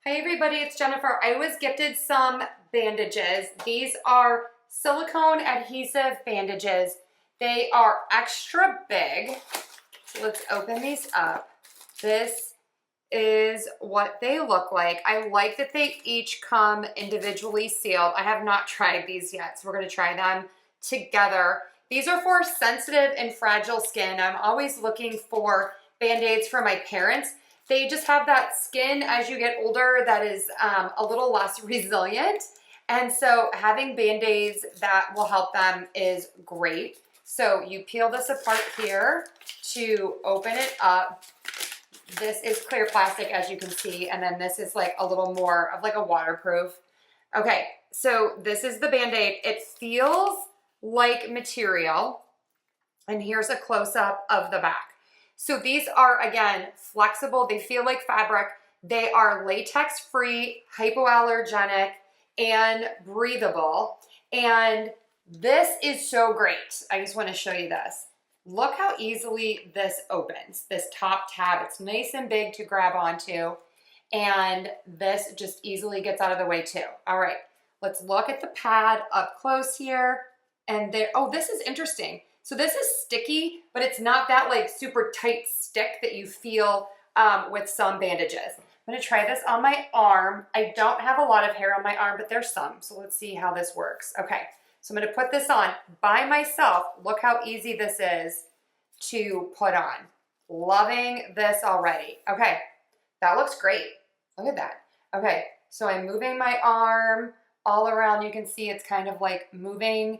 Hi everybody, it's Jennifer. I was gifted some bandages. These are silicone adhesive bandages. They are extra big. So let's open these up. This is what they look like. I like that they each come individually sealed. I have not tried these yet, so we're gonna try them together. These are for sensitive and fragile skin. I'm always looking for Band-Aids for my parents. They just have that skin as you get older that is a little less resilient. And so having Band-Aids that will help them is great. So you peel this apart here to open it up. This is clear plastic, as you can see, and then this is like a little more of like a waterproof. Okay, so this is the Band-Aid. It feels like material, and here's a close-up of the back. So these are, again, flexible. They feel like fabric. They are latex-free, hypoallergenic, and breathable. And this is so great. I just want to show you this. Look how easily this opens, this top tab. It's nice and big to grab onto, and this just easily gets out of the way too. All right, let's look at the pad up close here. And there, oh, this is interesting. So this is sticky, but it's not that like super tight stick that you feel with some bandages. I'm gonna try this on my arm. I don't have a lot of hair on my arm, but there's some. So let's see how this works. Okay, so I'm gonna put this on by myself. Look how easy this is to put on. Loving this already. Okay, that looks great. Look at that. Okay, so I'm moving my arm all around. You can see it's kind of like moving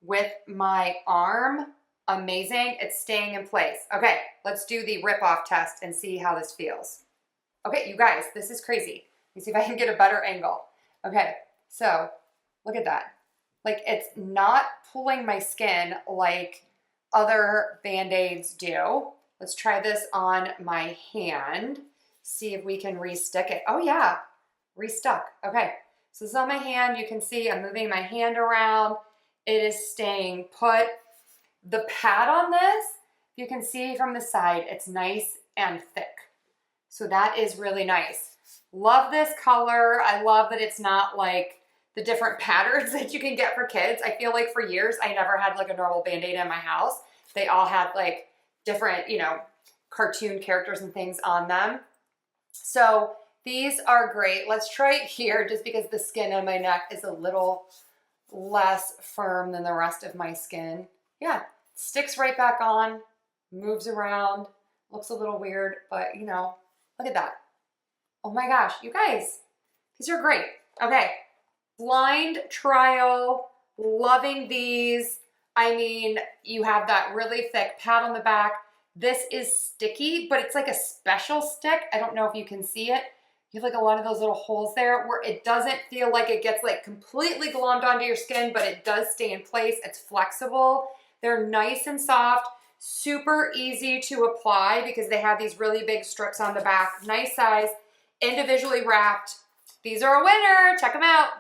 with my arm. Amazing. It's staying in place. Okay, let's do the rip-off test and see how this feels. Okay, you guys, this is crazy. Let me see if I can get a better angle. Okay, so look at that. Like, it's not pulling my skin like other Band-Aids do. Let's try this on my hand. See if we can re-stick it. Oh yeah, restuck. Okay, so this is on my hand. You can see I'm moving my hand around. It is staying put. The pad on this, you can see from the side, it's nice and thick. So that is really nice. Love this color. I love that it's not like the different patterns that you can get for kids. I feel like for years, I never had like a normal Band-Aid in my house. They all had like different, you know, cartoon characters and things on them. So these are great. Let's try it here just because the skin on my neck is a little less firm than the rest of my skin. Yeah, sticks right back on, moves around, looks a little weird, but you know, look at that. Oh my gosh, you guys, these are great. Okay, blind trial, loving these. I mean, you have that really thick pad on the back. This is sticky, but it's like a special stick. I don't know if you can see it. You have like a lot of those little holes there where it doesn't feel like it gets like completely glommed onto your skin, but it does stay in place. It's flexible. They're nice and soft, super easy to apply because they have these really big strips on the back. Nice size, individually wrapped. These are a winner. Check them out.